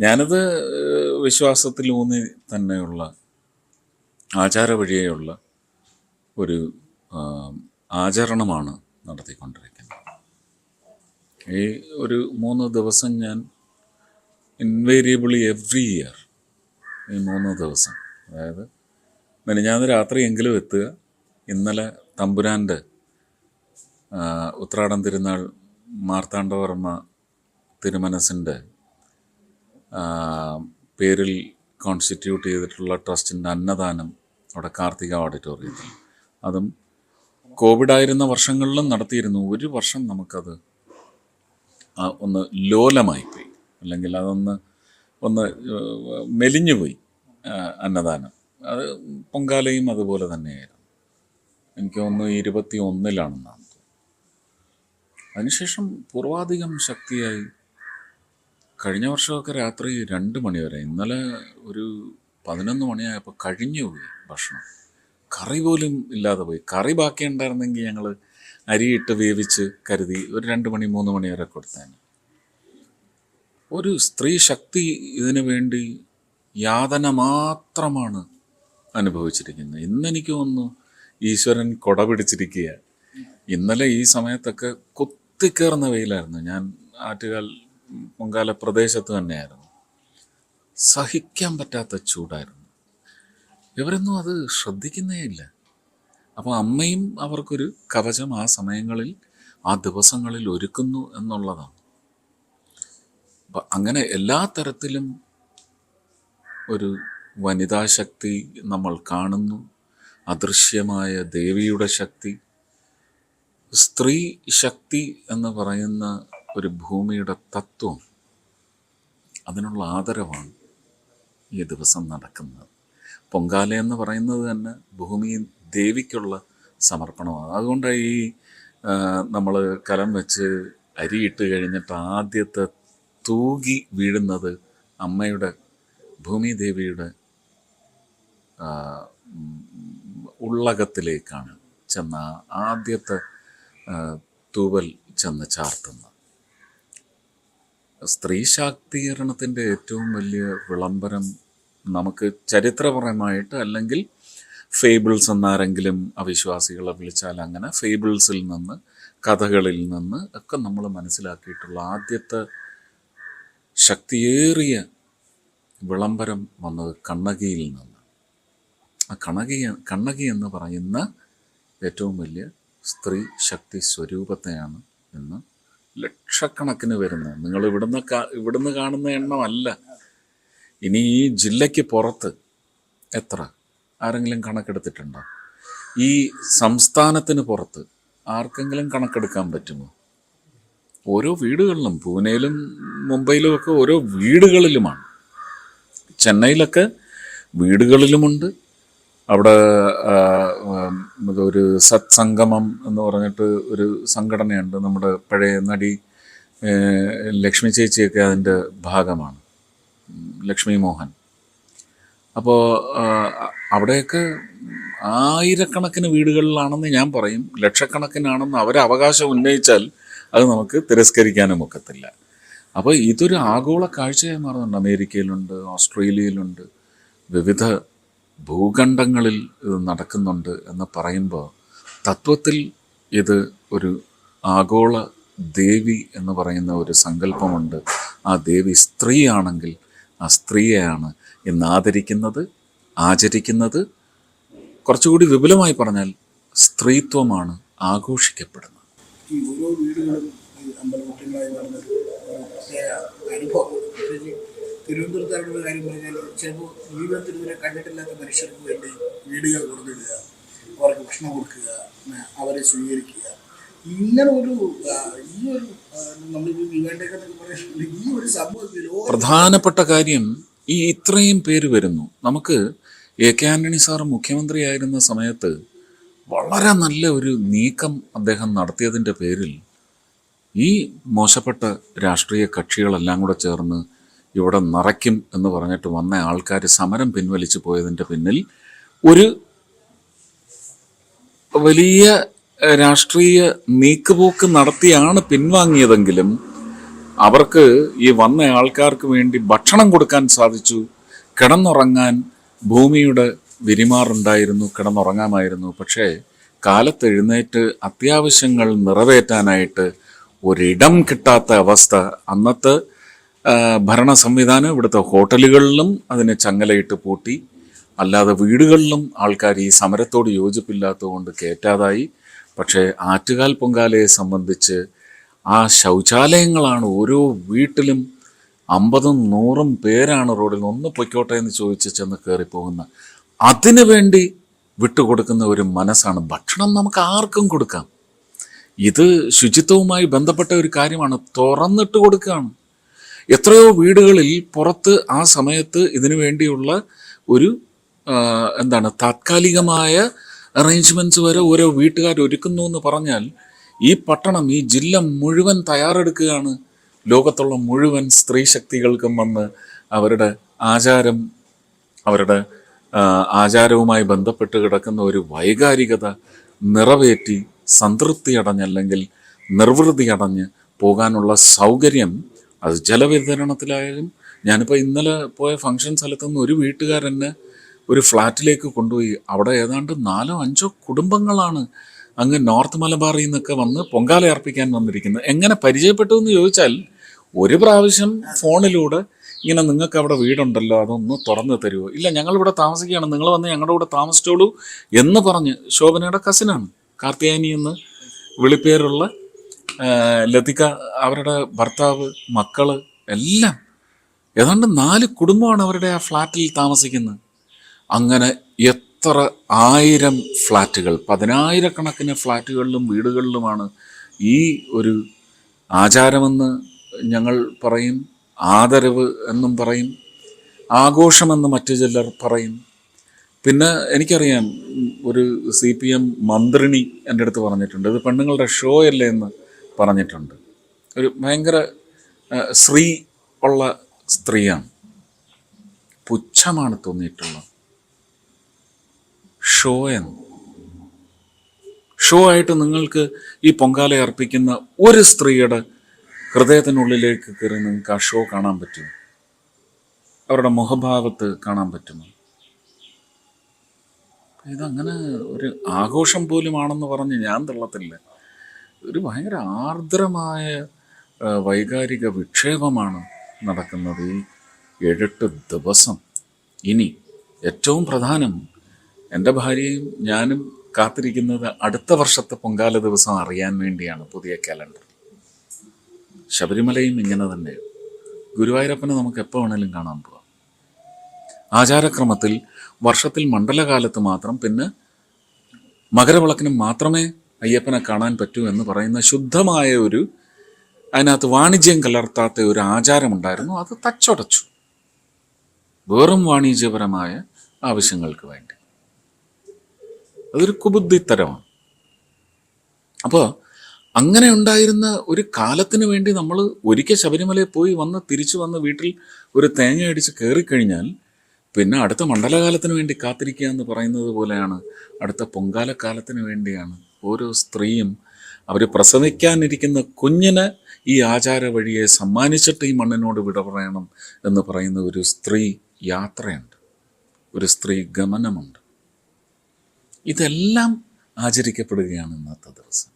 ഞാനത് വിശ്വാസത്തിലൂന്നി തന്നെയുള്ള ആചാര വഴിയുള്ള ഒരു ആചരണമാണ് നടത്തിക്കൊണ്ടിരിക്കുന്നത്. ഈ ഒരു 3 ദിവസം ഞാൻ ഇൻവേരിയബിളി എവ്രി ഇയർ ഈ 3 ദിവസം, അതായത് മെനിഞ്ഞാന്ന് രാത്രിയെങ്കിലും എത്തുക. ഇന്നലെ തമ്പുരാൻ്റെ ഉത്രാടം തിരുനാൾ മാർത്താണ്ഡവർമ്മ തിരുമനസിൻ്റെ പേരിൽ കോൺസ്റ്റിറ്റ്യൂട്ട് ചെയ്തിട്ടുള്ള ട്രസ്റ്റിൻ്റെ അന്നദാനം അവിടെ കാർത്തിക ഓഡിറ്റോറിയത്തിൽ, അതും കോവിഡായിരുന്ന വർഷങ്ങളിലും നടത്തിയിരുന്നു. ഒരു വർഷം നമുക്കത് ഒന്ന് ലോലമായിപ്പോയി, അല്ലെങ്കിൽ ഒന്ന് മെലിഞ്ഞുപോയി അന്നദാനം. അത് പൊങ്കാലയും അതുപോലെ തന്നെയായിരുന്നു. എനിക്ക് തോന്നുന്നു 21-ലാണെന്നാണ്. അതിനുശേഷം പൂർവാധികം ശക്തിയായി കഴിഞ്ഞ വർഷമൊക്കെ രാത്രി 2 മണി വരെ, ഇന്നലെ ഒരു 11 മണിയായപ്പോൾ കഴിഞ്ഞു പോയി ഭക്ഷണം. കറി പോലും ഇല്ലാതെ പോയി. കറി ബാക്കിയുണ്ടായിരുന്നെങ്കിൽ ഞങ്ങൾ അരിയിട്ട് വേവിച്ച് കരുതി ഒരു 2 മണി 3 മണി വരെ കൊടുത്തേനെ. ഒരു സ്ത്രീ ശക്തി ഇതിനു വേണ്ടി യാതന മാത്രമാണ് അനുഭവിച്ചിരിക്കുന്നത്. ഇന്നെനിക്ക് തോന്നുന്നു ഈശ്വരൻ കൊട പിടിച്ചിരിക്കുക. ഇന്നലെ ഈ സമയത്തൊക്കെ കുത്തിക്കേറുന്ന വെയിലായിരുന്നു. ഞാൻ ആറ്റുകാൽ പൊങ്കാല പ്രദേശത്ത് തന്നെയായിരുന്നു. സഹിക്കാൻ പറ്റാത്ത ചൂടായിരുന്നു. ഇവരൊന്നും അത് ശ്രദ്ധിക്കുന്നേ ഇല്ല. അപ്പോൾ അമ്മയും അവർക്കൊരു കവചം ആ സമയങ്ങളിൽ, ആ ദിവസങ്ങളിൽ ഒരുക്കുന്നു എന്നുള്ളതാണ്. അപ്പം അങ്ങനെ എല്ലാ തരത്തിലും ഒരു വനിതാശക്തി നമ്മൾ കാണുന്നു. അദൃശ്യമായ ദേവിയുടെ ശക്തി, സ്ത്രീ ശക്തി എന്ന് പറയുന്ന ഒരു ഭൂമിയുടെ തത്വം, അതിനുള്ള ആദരവാണ് ഈ ദിവസം നടക്കുന്നത്. പൊങ്കാല എന്ന് പറയുന്നത് തന്നെ ഭൂമി ദേവിക്കുള്ള സമർപ്പണമാണ്. അതുകൊണ്ട് ഈ നമ്മൾ കലം വെച്ച് അരിയിട്ട് കഴിഞ്ഞിട്ട് ആദ്യത്തെ തൂകി വീഴുന്നത് അമ്മയുടെ, ഭൂമിദേവിയുടെ ഉള്ളകത്തിലേക്കാണ് ചെന്ന ആദ്യത്തെ തൂവൽ ചെന്ന് ചാർത്തുന്നത്. സ്ത്രീ ശാക്തീകരണത്തിൻ്റെ ഏറ്റവും വലിയ വിളംബരം നമുക്ക് ചരിത്രപരമായിട്ട്, അല്ലെങ്കിൽ ഫേബിൾസ് എന്നാരെങ്കിലും അവിശ്വാസികളെ വിളിച്ചാൽ അങ്ങനെ, ഫേബിൾസിൽ നിന്ന്, കഥകളിൽ നിന്ന് ഒക്കെ നമ്മൾ മനസ്സിലാക്കിയിട്ടുള്ള ആദ്യത്തെ ശക്തിയേറിയ വിളംബരം വന്നത് കണ്ണകിയിൽ നിന്ന്. ആ കണ്ണകി എന്ന് പറയുന്ന ഏറ്റവും വലിയ സ്ത്രീ ശക്തി സ്വരൂപത്തെയാണ് ഇന്ന് ലക്ഷക്കണക്കിന് വരുന്നത്. നിങ്ങൾ ഇവിടുന്ന് കാണുന്ന എണ്ണമല്ല. ഇനി ഈ ജില്ലയ്ക്ക് പുറത്ത് എത്ര, ആരെങ്കിലും കണക്കെടുത്തിട്ടുണ്ടോ? ഈ സംസ്ഥാനത്തിന് പുറത്ത് ആർക്കെങ്കിലും കണക്കെടുക്കാൻ പറ്റുമോ? ഓരോ വീടുകളിലും, പൂനെയിലും മുംബൈയിലും ഒക്കെ ഓരോ വീടുകളിലുമാണ്. ചെന്നൈയിലൊക്കെ വീടുകളിലുമുണ്ട്. അവിടെ ഒരു സത്സംഗമം എന്ന് പറഞ്ഞിട്ട് ഒരു സംഘടനയുണ്ട്. നമ്മുടെ പഴയ നടി ലക്ഷ്മി ചേച്ചിയൊക്കെ അതിൻ്റെ ഭാഗമാണ്, ലക്ഷ്മി മോഹൻ. അപ്പോൾ അവിടെയൊക്കെ ആയിരക്കണക്കിന് വീടുകളിലാണെന്ന് ഞാൻ പറയും, ലക്ഷക്കണക്കിനാണെന്ന് അവരവകാശം ഉന്നയിച്ചാൽ അത് നമുക്ക് തിരസ്കരിക്കാനും ഒക്കത്തില്ല. അപ്പോൾ ഇതൊരു ആഗോള കാഴ്ചയായി മാറുന്നുണ്ട്. അമേരിക്കയിലുണ്ട്, ഓസ്ട്രേലിയയിലുണ്ട്, വിവിധ ഭൂഖണ്ഡങ്ങളിൽ ഇത് നടക്കുന്നുണ്ട് എന്ന് പറയുമ്പോൾ തത്വത്തിൽ ഇത് ഒരു ആഗോള ദേവി എന്ന് പറയുന്ന ഒരു സങ്കല്പമുണ്ട്. ആ ദേവി സ്ത്രീയാണെങ്കിൽ ആ സ്ത്രീയെയാണ് ഇന്ന് ആദരിക്കുന്നത്, ആചരിക്കുന്നത്. കുറച്ചുകൂടി വിപുലമായി പറഞ്ഞാൽ സ്ത്രീത്വമാണ് ആഘോഷിക്കപ്പെടുന്നത്. ഈ ഓരോ വീടുകളും അമ്പലമുറ്റങ്ങളായി നടന്നൊരു അനുഭവം. തിരുവനന്തപുരത്തായിട്ടുള്ള കാര്യം പറഞ്ഞാൽ, ചിലപ്പോൾ ജീവിതത്തിൽ ഇതിനെ കണ്ടിട്ടില്ലാത്ത മനുഷ്യർക്ക് വേണ്ടി വീടുകൾ കൊടുത്തിടുക, അവർക്ക് ഭക്ഷണം കൊടുക്കുക, അവരെ സ്വീകരിക്കുക, ഇങ്ങനെ ഒരു നമ്മൾ വിവേണ്ടൊക്കെ പറയുന്നത് ഈ ഒരു സംഭവത്തിൽ പ്രധാനപ്പെട്ട കാര്യം ഈ ഇത്രയും പേര് വരുന്നു. നമുക്ക് A.K. ആന്റണി സാർ മുഖ്യമന്ത്രിയായിരുന്ന സമയത്ത് വളരെ നല്ല ഒരു നീക്കം അദ്ദേഹം നടത്തിയതിൻ്റെ പേരിൽ ഈ മോശപ്പെട്ട രാഷ്ട്രീയ കക്ഷികളെല്ലാം കൂടെ ചേർന്ന് ഇവിടെ നിറയ്ക്കും എന്ന് പറഞ്ഞിട്ട് വന്ന ആൾക്കാർ സമരം പിൻവലിച്ചു പോയതിൻ്റെ പിന്നിൽ ഒരു വലിയ രാഷ്ട്രീയ നീക്കുപോക്ക് നടത്തിയാണ് പിൻവാങ്ങിയതെങ്കിലും അവർക്ക് ഈ വന്ന ആൾക്കാർക്ക് വേണ്ടി ഭക്ഷണം കൊടുക്കാൻ സാധിച്ചു. കിടന്നുറങ്ങാൻ ഭൂമിയുടെ വിരിമാറുണ്ടായിരുന്നു, കിടന്നുറങ്ങാമായിരുന്നു. പക്ഷേ കാലത്ത് എഴുന്നേറ്റ് അത്യാവശ്യങ്ങൾ നിറവേറ്റാനായിട്ട് ഒരിടം കിട്ടാത്ത അവസ്ഥ. അന്നത്തെ ഭരണ സംവിധാനം ഇവിടുത്തെ ഹോട്ടലുകളിലും അതിനെ ചങ്ങലയിട്ട് പൂട്ടി, അല്ലാതെ വീടുകളിലും ആൾക്കാർ ഈ സമരത്തോട് യോജിപ്പില്ലാത്തതുകൊണ്ട് കയറ്റാതായി. പക്ഷേ ആറ്റുകാൽ പൊങ്കാലയെ സംബന്ധിച്ച് ആ ശൗചാലയങ്ങളാണ് ഓരോ വീട്ടിലും 50ഉം 100ഉം പേരാണ് റോഡിൽ ഒന്ന് പൊയ്ക്കോട്ടെ എന്ന് ചോദിച്ച് ചെന്ന് കയറിപ്പോകുന്ന. അതിനു വേണ്ടി വിട്ടുകൊടുക്കുന്ന ഒരു മനസ്സാണ്. ഭക്ഷണം നമുക്ക് ആർക്കും കൊടുക്കാം. ഇത് ശുചിത്വവുമായി ബന്ധപ്പെട്ട ഒരു കാര്യമാണ്. തുറന്നിട്ട് കൊടുക്കുകയാണ്. എത്രയോ വീടുകളിൽ പുറത്ത് ആ സമയത്ത് ഇതിനു വേണ്ടിയുള്ള ഒരു താത്കാലികമായ അറേഞ്ച്മെന്റ്സ് വരെ ഓരോ വീട്ടുകാർ ഒരുക്കുന്നു എന്ന് പറഞ്ഞാൽ ഈ പട്ടണം, ഈ ജില്ല മുഴുവൻ തയ്യാറെടുക്കുകയാണ്. ലോകത്തുള്ള മുഴുവൻ സ്ത്രീ ശക്തികൾക്കും വന്ന് അവരുടെ ആചാരവുമായി ബന്ധപ്പെട്ട് കിടക്കുന്ന ഒരു വൈകാരികത നിറവേറ്റി സംതൃപ്തി അടഞ്ഞല്ലെങ്കിൽ നിർവൃതി അടഞ്ഞ് പോകാനുള്ള സൗകര്യം, അത് ജലവിതരണത്തിലായാലും. ഞാനിപ്പോൾ ഇന്നലെ പോയ ഫംഗ്ഷൻ സ്ഥലത്തുനിന്ന് ഒരു വീട്ടുകാരെന്നെ ഒരു ഫ്ലാറ്റിലേക്ക് കൊണ്ടുപോയി. അവിടെ ഏതാണ്ട് 4-5 കുടുംബങ്ങളാണ് അങ്ങ് നോർത്ത് മലബാറിൽ നിന്നൊക്കെ വന്ന് പൊങ്കാല അർപ്പിക്കാൻ വന്നിരിക്കുന്നത്. എങ്ങനെ പരിചയപ്പെട്ടു എന്ന് ചോദിച്ചാൽ, ഒരു പ്രാവശ്യം ഫോണിലൂടെ ഇങ്ങനെ, നിങ്ങൾക്ക് അവിടെ വീടുണ്ടല്ലോ, അതൊന്ന് തുറന്നു തരുമോ? ഇല്ല, ഞങ്ങളിവിടെ താമസിക്കുകയാണ്, നിങ്ങൾ വന്ന് ഞങ്ങളുടെ കൂടെ താമസിച്ചോളൂ എന്ന് പറഞ്ഞ്. ശോഭനയുടെ കസിനാണ്, കാർത്തിയാനി എന്ന് വിളിപ്പേരുള്ള ലതിക, അവരുടെ ഭർത്താവ്, മക്കള് എല്ലാം ഏതാണ്ട് 4 കുടുംബമാണ് അവരുടെ ആ ഫ്ലാറ്റിൽ താമസിക്കുന്നത്. അങ്ങനെ എത്ര 1000 ഫ്ലാറ്റുകൾ, 10,000-കണക്കിന് ഫ്ലാറ്റുകളിലും വീടുകളിലുമാണ് ഈ ഒരു ആചാരമെന്ന് ഞങ്ങൾ പറയും, ആദരവ് എന്നും പറയും, ആഘോഷമെന്ന് മറ്റു ചിലർ പറയും. പിന്നെ എനിക്കറിയാം, ഒരു CPM മന്ത്രിണി എൻ്റെ അടുത്ത് പറഞ്ഞിട്ടുണ്ട്, ഇത് പെണ്ണുങ്ങളുടെ ഷോ അല്ലേ എന്ന് പറഞ്ഞിട്ടുണ്ട്. ഒരു ഭയങ്കര ശ്രീ ഉള്ള സ്ത്രീയാണ്. പുച്ഛമാണ് തോന്നിയിട്ടുള്ളത്. ഷോ ആയിട്ട് നിങ്ങൾക്ക് ഈ പൊങ്കാല അർപ്പിക്കുന്ന ഒരു സ്ത്രീയുടെ ഹൃദയത്തിനുള്ളിലേക്ക് കയറി നിങ്ങൾക്ക് ആ ഷോ കാണാൻ പറ്റുമോ? അവരുടെ മുഖഭാവത്ത് കാണാൻ പറ്റുമോ? ഇതങ്ങനെ ഒരു ആഘോഷം പോലുമാണെന്ന് പറഞ്ഞ് ഞാൻ തള്ളത്തില്ല. ഒരു ഭയങ്കര ആർദ്രമായ വൈകാരിക വിക്ഷേപമാണ് നടക്കുന്നത് ഈ 7-8 ദിവസം. ഇനി ഏറ്റവും പ്രധാനം, എൻ്റെ ഭാര്യയും ഞാനും കാത്തിരിക്കുന്നത് അടുത്ത വർഷത്തെ പൊങ്കാല ദിവസം അറിയാൻ വേണ്ടിയാണ്, പുതിയ കാലണ്ടർ. ശബരിമലയും ഇങ്ങനെ തന്നെ. ഗുരുവായൂരപ്പനെ നമുക്ക് എപ്പോൾ വേണേലും കാണാൻ പോവാം. ആചാരക്രമത്തിൽ വർഷത്തിൽ മണ്ഡലകാലത്ത് മാത്രം, പിന്നെ മകരവിളക്കിന് മാത്രമേ അയ്യപ്പനെ കാണാൻ പറ്റൂ എന്ന് പറയുന്ന ശുദ്ധമായ ഒരു, അതിനകത്ത് വാണിജ്യം കലർത്താത്ത ഒരു ആചാരമുണ്ടായിരുന്നു. അത് തച്ചൊടച്ചു, വെറും വാണിജ്യപരമായ ആവശ്യങ്ങൾക്ക് വേണ്ടി. അതൊരു കുബുദ്ധിത്തരമാണ്. അപ്പോൾ അങ്ങനെ ഉണ്ടായിരുന്ന ഒരു കാലത്തിന് വേണ്ടി നമ്മൾ ഒരിക്കൽ ശബരിമലയിൽ പോയി തിരിച്ചു വന്ന് വീട്ടിൽ ഒരു തേങ്ങ അടിച്ച് കയറിക്കഴിഞ്ഞാൽ പിന്നെ അടുത്ത മണ്ഡലകാലത്തിന് വേണ്ടി കാത്തിരിക്കുക എന്ന് പറയുന്നത് പോലെയാണ്. അടുത്ത പൊങ്കാലക്കാലത്തിന് വേണ്ടിയാണ് ഓരോ സ്ത്രീയും അവർ പ്രസവിക്കാനിരിക്കുന്ന കുഞ്ഞിന് ഈ ആചാര വഴിയെ സമ്മാനിച്ചിട്ട് ഈ മണ്ണിനോട് വിട പറയണം എന്ന് പറയുന്ന ഒരു സ്ത്രീ യാത്രയുണ്ട്, ഒരു സ്ത്രീ ഗമനമുണ്ട്. ഇതെല്ലാം ആചരിക്കപ്പെടുകയാണ് ഇന്നത്തെ ദിവസം.